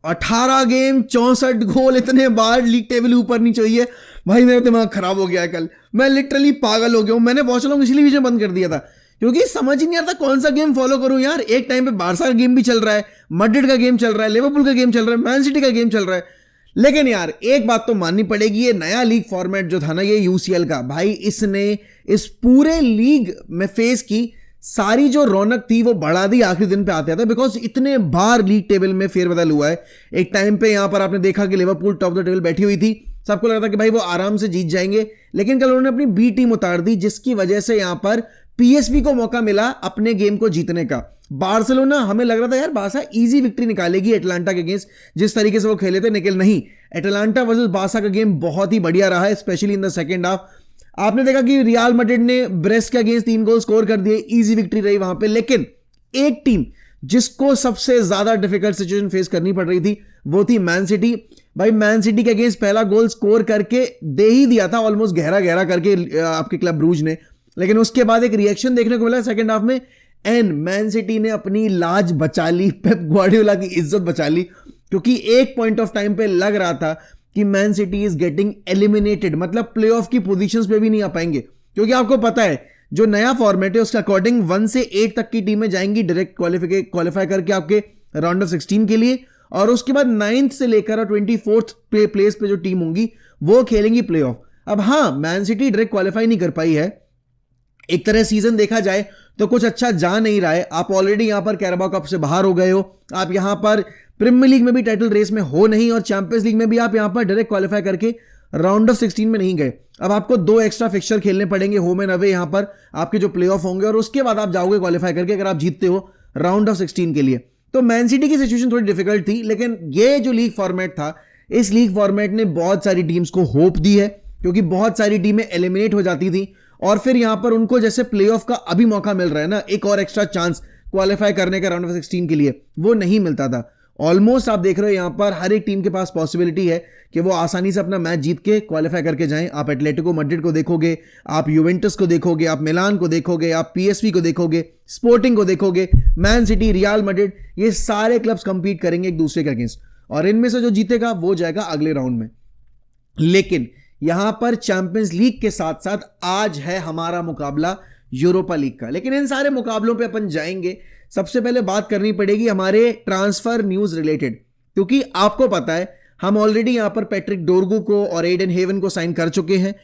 18 game 64 गोल, इतने बार league table ऊपर नहीं चाहिए भाई। मेरा दिमाग खराब हो गया है कल, मैं लिटरली पागल हो गया हूँ। मैंने वॉच अलॉन्ग इसलिए भी बंद कर दिया था क्योंकि समझ ही नहीं आता कौन सा गेम फॉलो करूं यार। एक टाइम पे बारसा का गेम भी चल रहा है, मैड्रिड का गेम चल रहा है, लिवरपूल का गेम चल रहा है, मैन सिटी का गेम चल रहा है। लेकिन यार एक बात तो माननी पड़ेगी, ये नया लीग फॉर्मेट जो था ना, ये यूसीएल का, भाई इसने इस पूरे लीग में फेस की सारी जो रौनक थी वो बढ़ा दी आखिरी दिन पे आते आते, बिकॉज इतने बार लीग टेबल में फेरबदल हुआ है। एक टाइम पे यहां पर आपने देखा कि लिवरपूल टॉप द टेबल बैठी हुई थी, सबको लग रहा था कि भाई वो आराम से जीत जाएंगे, लेकिन कल उन्होंने अपनी बी टीम उतार दी, जिसकी वजह से यहां पर पीएसवी को मौका मिला अपने गेम को जीतने का। बार्सिलोना, हमें लग रहा था यार बारसा इजी विक्ट्री निकालेगी एटलांटा के अगेंस्ट, जिस तरीके से वो खेले थे, निकल नहीं। एटलांटा वर्सेस बारसा का गेम बहुत ही बढ़िया रहा है, specially in the second half. आपने देखा कि रियल मैड्रिड ने ब्रेस्ट के अगेंस्ट 3 गोल स्कोर कर दिए, इजी विक्ट्री रही वहां पे। लेकिन एक टीम जिसको सबसे ज्यादा डिफिकल्ट सिचुएशन फेस करनी पड़ रही थी वो थी मैन सिटी। भाई मैन सिटी के अगेंस्ट पहला गोल स्कोर करके दे ही दिया था ऑलमोस्ट गहरा गहरा करके आपके क्लब ब्रूज ने, लेकिन उसके बाद एक रिएक्शन देखने को मिला सेकंड हाफ में, एंड मैन सिटी ने अपनी लाज बचा ली, पेप ग्वार्डियोला की इज्जत बचा ली, क्योंकि एक पॉइंट ऑफ टाइम पे लग रहा था कि man city is getting eliminated, मतलब प्लेऑफ की पोजीशंस पे भी नहीं आ पाएंगे। क्योंकि आपको पता है जो नया फॉर्मेट है उसके अकॉर्डिंग 1 से 8 तक की टीमें जाएंगी डायरेक्ट क्वालिफाई करके आपके राउंड ऑफ 16 के लिए, और उसके बाद 9th से लेकर 24th प्लेस पे जो टीम होंगी वो खेलेंगी प्लेऑफ। अब हाँ, मैन सिटी डायरेक्ट क्वालिफाई नहीं कर पाई है, एक तरह सीजन देखा जाए तो कुछ अच्छा जा नहीं रहा है। आप ऑलरेडी यहां पर कैराबाओ कप से बाहर हो गए हो, आप यहां पर प्रीमियर लीग में भी टाइटल रेस में हो नहीं, और चैंपियंस लीग में भी आप यहां पर डायरेक्ट क्वालिफाई करके राउंड ऑफ 16 में नहीं गए। अब आपको 2 एक्स्ट्रा फिक्सचर खेलने पड़ेंगे, होम एंड अवे, यहां पर आपके जो प्लेऑफ होंगे, और उसके बाद आप जाओगे क्वालिफाई करके अगर आप जीतते हो राउंड ऑफ 16 के लिए। तो मैन सिटी की सिचुएशन थोड़ी डिफिकल्ट थी, लेकिन ये जो लीग फॉर्मेट था, इस लीग फॉर्मेट ने बहुत सारी टीम्स को होप दी है, क्योंकि बहुत सारी टीमें एलिमिनेट हो जाती थी, और फिर यहां पर उनको जैसे प्लेऑफ का अभी मौका मिल रहा है ना, एक और एक्स्ट्रा चांस क्वालिफाई करने का राउंड ऑफ 16 के लिए, वो नहीं मिलता था। ऑलमोस्ट आप देख रहे हो यहां पर हर एक टीम के पास पॉसिबिलिटी है कि वो आसानी से अपना मैच जीत के क्वालिफाई करके जाएं। आप एटलेटिको मैड्रिड को देखोगे, आप यूवेंटस को देखोगे, आप मिलान को देखोगे, आप पीएसवी को देखोगे, स्पोर्टिंग को देखोगे, मैन सिटी, रियल मैड्रिड, ये सारे क्लब्स कंपीट करेंगे एक दूसरे के अगेंस्ट, और इनमें से जो जीतेगा वो जाएगा अगले राउंड में। लेकिन यहां पर चैंपियंस लीग के साथ साथ आज है हमारा मुकाबला यूरोपा लीग का। लेकिन इन सारे मुकाबलों पे अपन जाएंगे, सबसे पहले बात करनी पड़ेगी हमारे ट्रांसफर न्यूज रिलेटेड, क्योंकि आपको पता है हम ऑलरेडी यहां पर पैट्रिक डोरगू को और एडन हेवन को साइन कर चुके हैं।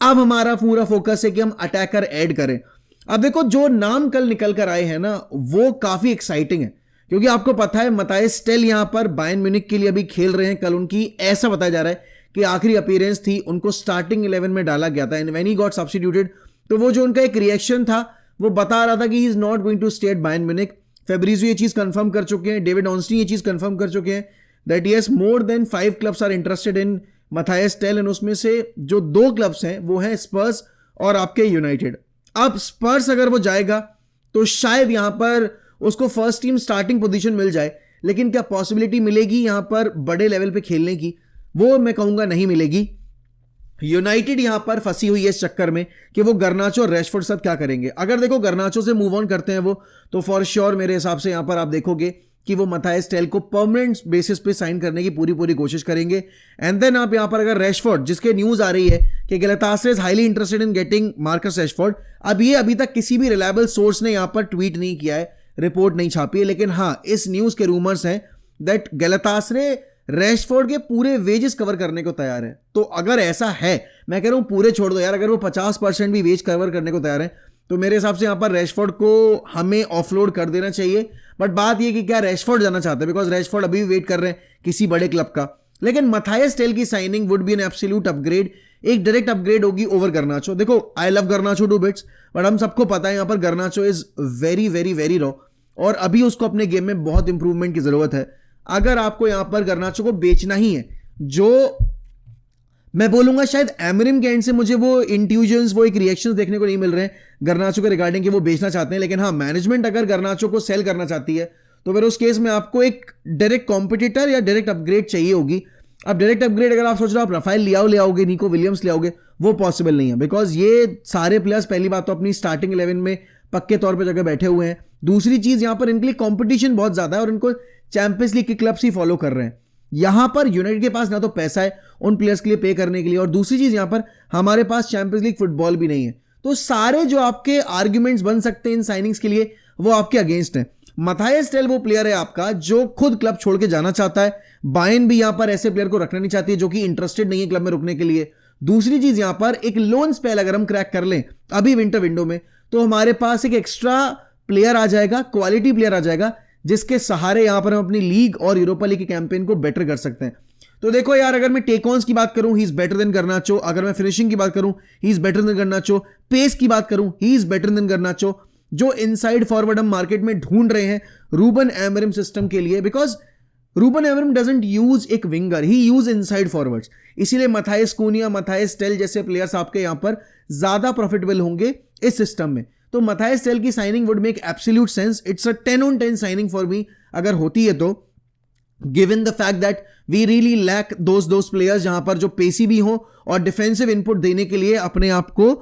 अब हमारा पूरा फोकस है कि हम अटैकर ऐड करें। अब देखो जो नाम कल निकल कर आए हैं ना, वो काफी एक्साइटिंग है, क्योंकि आपको पता है मताइस टेल यहां पर बायर्न म्यूनिख के लिए अभी खेल रहे हैं। कल उनकी ऐसा बताया जा रहा है कि आखिरी अपीयरेंस थी, उनको स्टार्टिंग 11 में डाला गया था, and when he got substituted, तो वो जो उनका एक रिएक्शन था वो बता रहा था कि he is not going to stay at Bayern Munich. Fabrizio ये चीज कंफर्म कर चुके हैं, डेविड ऑन्स्टीन ये चीज कंफर्म कर चुके हैं that yes more than 5 clubs are interested in Mathys Tel, and उसमें से जो 2 क्लब्स हैं वो हैं स्पर्स और आपके यूनाइटेड। अब स्पर्स अगर वो जाएगा तो शायद यहां पर उसको फर्स्ट टीम स्टार्टिंग पोजीशन मिल जाए, लेकिन क्या पॉसिबिलिटी मिलेगी यहां पर बड़े लेवल पे खेलने की? वो मैं कहूंगा नहीं मिलेगी। यूनाइटेड यहां पर फंसी हुई है इस चक्कर में कि वो गर्नाचो और रैशफोर्ड साथ क्या करेंगे। अगर देखो गर्नाचो से मूव ऑन करते हैं वो, तो फॉर श्योर मेरे हिसाब से यहां पर आप देखोगे कि वो मथायस टेल को परमानेंट बेसिस पे साइन करने की पूरी कोशिश करेंगे। एंड देन आप यहां पर अगर रैशफोर्ड, जिसके न्यूज आ रही है कि Galatasaray is highly interested in getting Marcus Rashford, अब ये अभी तक किसी भी रिलायबल सोर्स ने यहां पर ट्वीट नहीं किया है, रिपोर्ट नहीं छापी है, लेकिन हाँ इस न्यूज के रूमर्स हैं दैट गैलातासराय रैशफोर्ड के पूरे वेजेस कवर करने को तैयार है। तो अगर ऐसा है, मैं कह रहा हूं पूरे छोड़ दो यार, अगर वो 50% भी वेज कवर करने को तैयार है तो मेरे हिसाब से यहां पर रैशफोर्ड को हमें ऑफलोड कर देना चाहिए। बट बात यह कि क्या रैशफोर्ड जाना चाहते हैं, बिकॉज रैशफोर्ड अभी भी वेट कर रहे हैं किसी बड़े क्लब का। लेकिन मथायस टेल की signing would be an absolute upgrade, एक डायरेक्ट अपग्रेड होगी ओवर गर्नाचो। देखो I love Garnacho to bits, but हम सबको पता है यहां पर Garnacho is very very very raw, और अभी उसको अपने गेम में बहुत इंप्रूवमेंट की जरूरत है। अगर आपको यहां पर गर्नाचो को बेचना ही है, जो मैं बोलूंगा शायद एमरिम के एंड से मुझे वो इंट्यूजन्स, वो एक रिएक्शंस देखने को नहीं मिल रहे हैं गर्नाचो के रिगार्डिंग कि वो बेचना चाहते हैं। लेकिन हाँ, मैनेजमेंट अगर गर्नाचो को सेल करना चाहती है तो फिर उस केस में आपको एक डायरेक्ट कॉम्पिटिटर या डायरेक्ट अपग्रेड चाहिए होगी। अब डायरेक्ट अपग्रेड अगर आप सोच रहे हो आप राफेल लियाओ ले आओगे, निको विलियम्स ले आओगे, वो पॉसिबल नहीं है, बिकॉज ये सारे प्लेयर्स पहली बात तो अपनी स्टार्टिंग 11 में पक्के तौर पर जगह बैठे हुए हैं। दूसरी चीज यहां पर इनके लिए कंपटीशन बहुत ज्यादा है और इनको चैंपियंस लीग के क्लब्स ही फॉलो कर रहे हैं। यहां पर यूनाइटेड के पास ना तो पैसा है उन प्लेयर्स के लिए पे करने के लिए, और दूसरी चीज यहां पर हमारे पास चैंपियंस लीग फुटबॉल भी नहीं है। तो सारे जो आपके आर्ग्यूमेंट्स बन सकते हैं इन साइनिंग्स के लिए वो आपके अगेंस्ट हैं। मथायस टेल वो प्लेयर है आपका जो खुद क्लब छोड़ के जाना चाहता है। बायर्न भी यहां पर ऐसे प्लेयर को रखना नहीं चाहती है जो कि इंटरेस्टेड नहीं है क्लब में रुकने के लिए। दूसरी चीज यहां पर एक लोन स्पेल अगर हम क्रैक कर लें अभी विंटर विंडो में, तो हमारे पास एक एक्स्ट्रा प्लेयर आ जाएगा, क्वालिटी प्लेयर आ जाएगा, जिसके सहारे यहां पर हम अपनी लीग और यूरोपा लीग के कैंपेन को बेटर कर सकते हैं। तो देखो यार, अगर मैं टेक ऑन्स की बात करूं he is better than Garnacho, अगर मैं फिनिशिंग की बात करूं he is better than Garnacho, pace की बात करूं he is better than Garnacho. जो इनसाइड फॉरवर्ड हम मार्केट में ढूंढ रहे हैं रूबन एमरिम सिस्टम के लिए, because Ruben Amorim doesn't use एक winger, he use inside forwards, इसीलिए मथायस कूनिया, मथायस टेल जैसे प्लेयर्स आपके यहां पर ज्यादा प्रॉफिटेबल होंगे इस सिस्टम में। तो मथायस टेल की signing would make absolute sense, it's a 10 on 10 signing for me अगर होती है तो, given the fact that we really lack those players जहां पर जो पेसी भी हो और डिफेंसिव इनपुट देने के लिए अपने आप को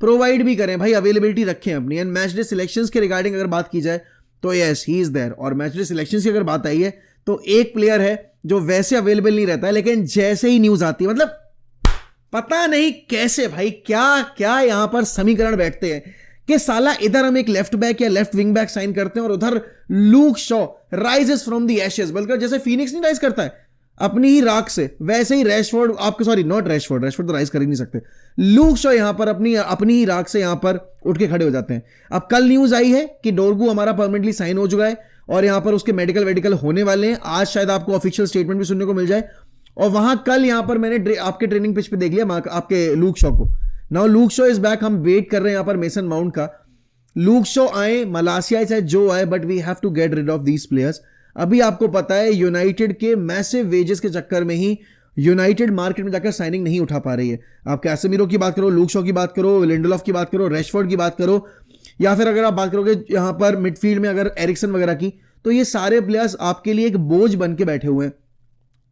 प्रोवाइड भी करें, भाई अवेलेबिलिटी रखें अपनी। एंड मैच डे सिलेक्शंस के रिगार्डिंग अगर बात की जाए तो यस ही इज देयर, और मैच डे सिलेक्शंस की अगर बात आई है तो एक प्लेयर है जो वैसे अवेलेबल नहीं रहता है, लेकिन जैसे ही न्यूज आती है, मतलब पता नहीं कैसे भाई क्या क्या यहां पर समीकरण बैठते हैं कि साला इधर हम एक लेफ्ट बैक या लेफ्ट विंग बैक साइन करते हैं और उधर Luke Shaw rises from the ashes, बल्कि जैसे फीनिक्स नहीं राइज करता है अपनी ही राख से, वैसे ही रैशफोर्ड आपके, सॉरी नॉट रैशफोर्ड तो राइज कर ही नहीं सकते, लूक शॉ यहां पर अपनी ही राख से यहां पर उठ के खड़े हो जाते हैं। अब कल न्यूज आई है कि डोरगू हमारा परमानेंटली साइन हो चुका है और यहां पर उसके मेडिकल होने वाले हैं। आज शायद आपको ऑफिशियल स्टेटमेंट भी सुनने को मिल जाए। और वहां कल यहां पर मैंने आपके ट्रेनिंग पिच पे देख लिया आपके लूक शॉ को। Now Luke Shaw is back, हम वेट कर रहे हैं यहां पर मेसन माउंट का। लूक शॉ आए, मलासिया चाहे जो आए, but we have to get rid of these players. अभी आपको पता है यूनाइटेड के मैसिव वेजेस के चक्कर में ही यूनाइटेड मार्केट में जाकर साइनिंग नहीं उठा पा रही है। आप कैसेमीरो की बात करो, लूक शॉ की बात करो, लिंडलॉफ की बात करो, रैशफोर्ड की बात करो, या फिर अगर आप बात करोगे यहां पर मिडफील्ड में अगर एरिक्सन वगैरह की, तो ये सारे प्लेयर्स आपके लिए एक बोझ बन के बैठे हुए हैं।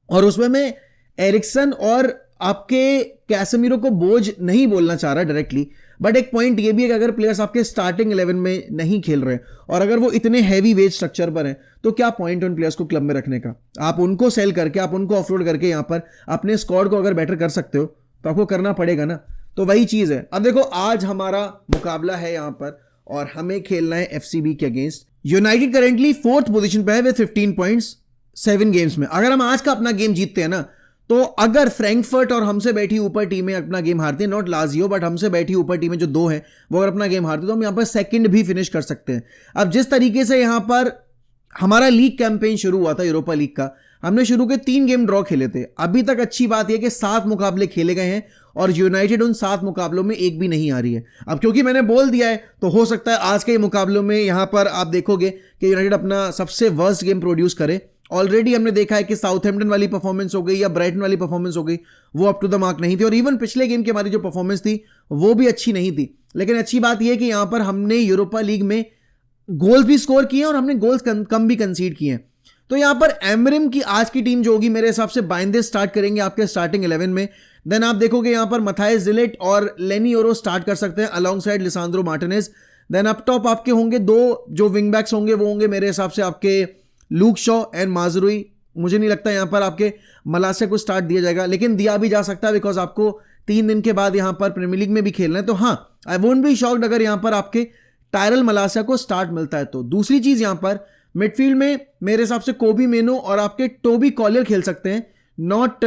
और उसमें मैं एरिक्सन और आपके कैसेमीरो को बोझ नहीं बोलना चाह रहा डायरेक्टली, बट एक पॉइंट ये भी है कि अगर प्लेयर्स आपके स्टार्टिंग 11 में नहीं खेल रहे और अगर वो इतने हैवी वेज स्ट्रक्चर पर हैं, तो क्या पॉइंट उन प्लेयर्स को क्लब में रखने का। आप उनको सेल करके, आप उनको ऑफलोड करके यहां पर अपने स्क्वाड को अगर बेटर कर सकते हो तो आपको करना पड़ेगा ना। तो वही चीज है। अब देखो, आज हमारा मुकाबला है यहां पर और हमें खेलना है एफसीबी के against. United currently 4th position पे है विद 15 पॉइंट्स 7 गेम्स में। अगर हम आज का अपना गेम जीतते हैं ना, तो अगर फ्रैंकफर्ट और हमसे बैठी ऊपर टीमें अपना गेम हारती हैं, नॉट लाजियो बट हमसे बैठी ऊपर टीमें जो 2 हैं, वो अगर अपना गेम हारती, तो हम यहां पर सेकंड भी फिनिश कर सकते हैं। अब जिस तरीके से यहां पर हमारा लीग कैंपेन शुरू हुआ था यूरोपा लीग का, हमने शुरू के 3 गेम ड्रॉ खेले थे। अभी तक अच्छी बात यह कि 7 मुकाबले खेले गए हैं और यूनाइटेड उन 7 मुकाबलों में एक भी नहीं आ रही है। अब क्योंकि मैंने बोल दिया है, तो हो सकता है आज के मुकाबलों में यहां पर आप देखोगे कि यूनाइटेड अपना सबसे वर्स्ट गेम प्रोड्यूस करे। ऑलरेडी हमने देखा है कि साउथहैम्पटन वाली परफॉर्मेंस हो गई या ब्राइटन वाली परफॉर्मेंस हो गई, वो अप टू द मार्क नहीं थी, और इवन पिछले गेम की हमारी जो परफॉर्मेंस थी वो भी अच्छी नहीं थी। लेकिन अच्छी बात यह है कि यहां पर हमने यूरोपा लीग में गोल्स भी स्कोर किए और हमने गोल्स कम भी कंसीड किए हैं। तो यहां पर एमरिम की आज की टीम जो होगी, मेरे हिसाब से बाइंदे स्टार्ट करेंगे आपके स्टार्टिंग 11 में। देन आप देखोगे यहां पर मथायस डिलिट और लेनी ओरो स्टार्ट कर सकते हैं alongside Lisandro Martinez. Then up top आपके होंगे 2 जो विंग बैक्स होंगे, वो होंगे मेरे हिसाब से आपके लूक शॉ एंड माजरुई। मुझे नहीं लगता यहां पर आपके मलासिया को स्टार्ट दिया जाएगा, लेकिन दिया भी जा सकता है बिकॉज आपको 3 दिन के बाद यहां पर प्रीमियर लीग में भी खेलना है। तो हाँ, आई वोंट बी शॉक्ड अगर यहां पर आपके टायरल मलासिया को स्टार्ट मिलता है। तो दूसरी चीज यहां पर मिडफील्ड में मेरे हिसाब से कोबी मेनो और आपके टोबी कॉलियर खेल सकते हैं, नॉट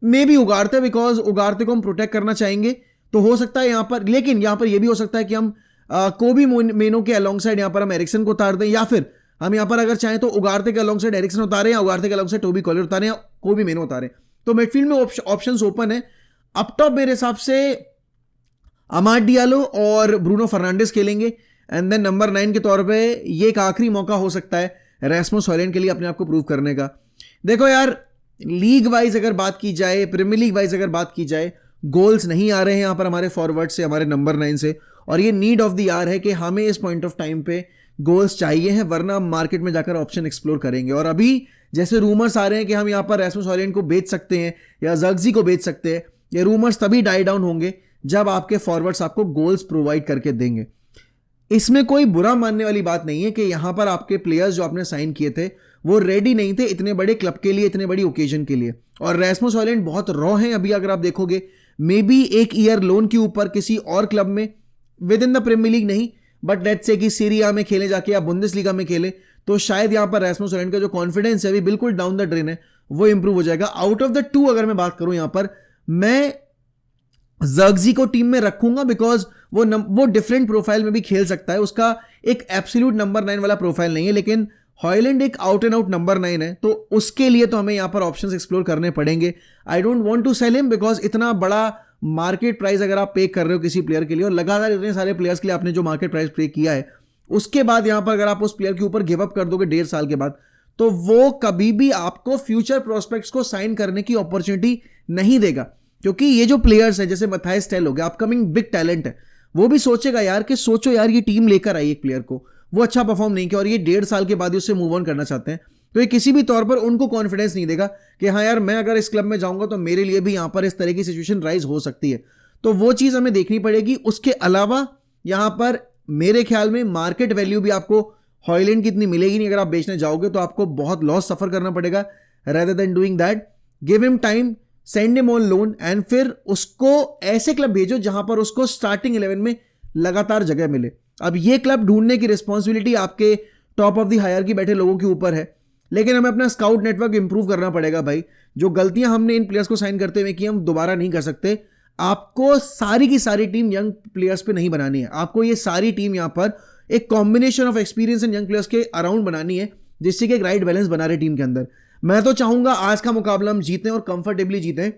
मे बी उगारते, बिकॉज उगारते को हम प्रोटेक्ट करना चाहेंगे। तो हो सकता है यहां पर, लेकिन यहां पर यह भी हो सकता है कि हम कोबी मेनो के अलॉन्ग साइड यहां पर हम एरिक्सन को उतार दें, या फिर हम यहां पर अगर चाहें तो उगारते के अलॉन्ग साइड एरिक्सन उतारें, या उगारते के अलॉन्ग साइड टोबी कॉलियर उतारें, या कोबी मेनो उतारें। तो मिडफील्ड में ऑप्शंस ओपन है। अप टॉप मेरे हिसाब से अमाद डियालो और ब्रूनो फर्नांडिस खेलेंगे। एंड देन नंबर 9 के तौर पे ये एक आखिरी मौका हो सकता है रैस्मुस हॉयलैंड के लिए अपने आप को प्रूव करने का। देखो यार, लीग वाइज अगर बात की जाए, प्रीमियर लीग वाइज अगर बात की जाए, गोल्स नहीं आ रहे हैं यहां पर हमारे फॉरवर्ड से, हमारे नंबर 9 से, और ये नीड ऑफ द आवर है कि हमें इस पॉइंट ऑफ टाइम पे गोल्स चाहिए हैं, वरना हम मार्केट में जाकर ऑप्शन एक्सप्लोर करेंगे। और अभी जैसे रूमर्स आ रहे हैं कि हम यहां पर रैस्मुस हॉयलैंड को बेच सकते हैं या ज़र्क्ज़ी को बेच सकते हैं, ये रूमर्स तभी डाई डाउन होंगे जब आपके फॉरवर्ड्स आपको गोल्स प्रोवाइड करके देंगे। इसमें कोई बुरा मानने वाली बात नहीं है कि यहां पर आपके प्लेयर्स जो आपने साइन किए थे वो रेडी नहीं थे इतने बड़े क्लब के लिए, इतने बड़ी ओकेजन के लिए। और रैस्मुस हॉयलैंड बहुत रॉ हैं अभी, अगर आप देखोगे मे बी 1 ईयर लोन के ऊपर किसी और क्लब में within the Premier League नहीं, बट लेट्स से कि सीरिया में खेले जाके या बुंदेसलीगा में खेले, तो शायद यहां पर रैस्मुस हॉयलैंड का जो कॉन्फिडेंस है अभी बिल्कुल डाउन द ड्रेन है, वो इंप्रूव हो जाएगा। आउट ऑफ द 2 अगर मैं बात करूं यहां पर, मैं ज़र्क्ज़ी को टीम में रखूंगा बिकॉज वो डिफरेंट प्रोफाइल में भी खेल सकता है, उसका एक एब्सोल्यूट नंबर 9 वाला प्रोफाइल नहीं है, लेकिन हॉयलैंड एक आउट एंड आउट नंबर 9 है, तो उसके लिए तो हमें यहां पर ऑप्शंस एक्सप्लोर करने पड़ेंगे। I don't want to sell him because इतना बड़ा मार्केट प्राइस अगर आप पे कर रहे हो किसी प्लेयर के लिए, और लगातार इतने सारे प्लेयर्स के लिए आपने जो मार्केट प्राइस पे किया है, उसके बाद यहां पर अगर आप उस प्लेयर के ऊपर गिव अप कर दोगे 1.5 साल के बाद, तो वो कभी भी आपको फ्यूचर प्रोस्पेक्ट्स को साइन करने की अपॉर्चुनिटी नहीं देगा। क्योंकि ये जो प्लेयर्स है जैसे मैथाइस टेल हो गया, अपकमिंग बिग टैलेंट है, वो भी सोचेगा यार कि सोचो यार ये टीम लेकर आई एक प्लेयर को, वो अच्छा परफॉर्म नहीं किया और ये 1.5 साल के बाद ही उससे मूव ऑन करना चाहते हैं, तो ये किसी भी तौर पर उनको कॉन्फिडेंस नहीं देगा कि हाँ यार मैं अगर इस क्लब में जाऊंगा तो मेरे लिए भी यहां पर इस तरह की सिचुएशन राइज हो सकती है, तो वो चीज हमें देखनी पड़ेगी। उसके अलावा यहां पर मेरे ख्याल में मार्केट वैल्यू भी आपको हॉयलैंड की इतनी मिलेगी नहीं, अगर आप बेचने जाओगे तो आपको बहुत लॉस सफर करना पड़ेगा। Rather than doing that, give him time, send him on loan, and फिर उसको ऐसे क्लब भेजो जहां पर उसको स्टार्टिंग 11 में लगातार जगह मिले। अब ये क्लब ढूंढने की रिस्पॉन्सिबिलिटी आपके टॉप ऑफ द हायरार्की बैठे लोगों के ऊपर है, लेकिन हमें अपना स्काउट नेटवर्क इंप्रूव करना पड़ेगा भाई। जो गलतियां हमने इन प्लेयर्स को साइन करते हुए की हम दोबारा नहीं कर सकते। आपको सारी की सारी टीम यंग प्लेयर्स पे नहीं बनानी है, आपको ये सारी टीम यहां पर एक combination of experience and young players के अराउंड बनानी है, जिससे कि एक राइट बैलेंस बना रहे टीम के अंदर। मैं तो चाहूंगा आज का मुकाबला हम जीतें और कंफर्टेबली जीतें।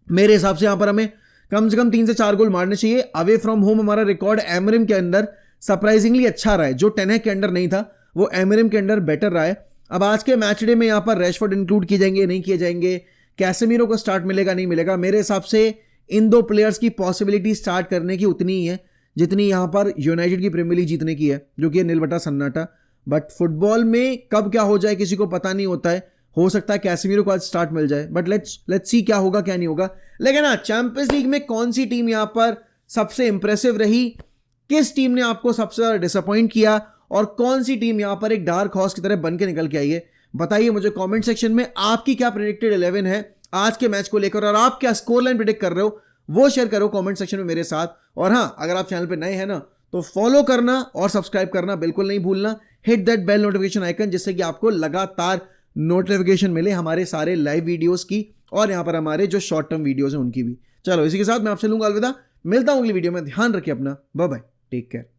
मेरे हिसाब से यहां पर हमें कम से कम 3 से 4 गोल मारने चाहिए। अवे फ्रॉम होम हमारा रिकॉर्ड एमरिम के अंदर सरप्राइजिंगली अच्छा रहा है, जो टेनहैग के अंडर नहीं था वो एमरिम के अंडर बेटर रहा है। अब आज के मैच डे में यहां पर रैशफोर्ड इंक्लूड किए जाएंगे नहीं किए जाएंगे, कैसेमीरो को स्टार्ट मिलेगा नहीं मिलेगा, मेरे हिसाब से इन 2 प्लेयर्स की पॉसिबिलिटी स्टार्ट करने की उतनी ही है जितनी यहां पर यूनाइटेड की प्रीमियर लीग जीतने की है, जो कि है नील बटा सन्नाटा। बट फुटबॉल में कब क्या हो जाए किसी को पता नहीं होता है, हो सकता है कैसेमीरो को आज स्टार्ट मिल जाए, बट लेट्स सी क्या होगा क्या नहीं होगा। लेकिन हाँ, चैंपियंस लीग में कौन सी टीम यहां पर सबसे इंप्रेसिव रही, किस टीम ने आपको सबसे ज्यादा डिसअपॉइंट किया, और कौन सी टीम यहां पर एक डार्क हॉर्स की तरह बन के निकल के आई है, बताइए मुझे कमेंट सेक्शन में। आपकी क्या प्रेडिक्टेड 11 है आज के मैच को लेकर, और आप क्या स्कोर लाइन प्रेडिक्ट कर रहे हो वो शेयर करो कमेंट सेक्शन में मेरे साथ। और हाँ, अगर आप चैनल पे नए हैं ना तो फॉलो करना और सब्सक्राइब करना बिल्कुल नहीं भूलना। Hit that bell notification icon, जिससे कि आपको लगातार नोटिफिकेशन मिले हमारे सारे लाइव वीडियोस की, और यहां पर हमारे जो शॉर्ट टर्म वीडियोस हैं उनकी भी। चलो इसी के साथ मैं आपसे लूंगा अलविदा, मिलता हूं अगली वीडियो में। ध्यान रखिए अपना, बाय बाय, टेक केयर।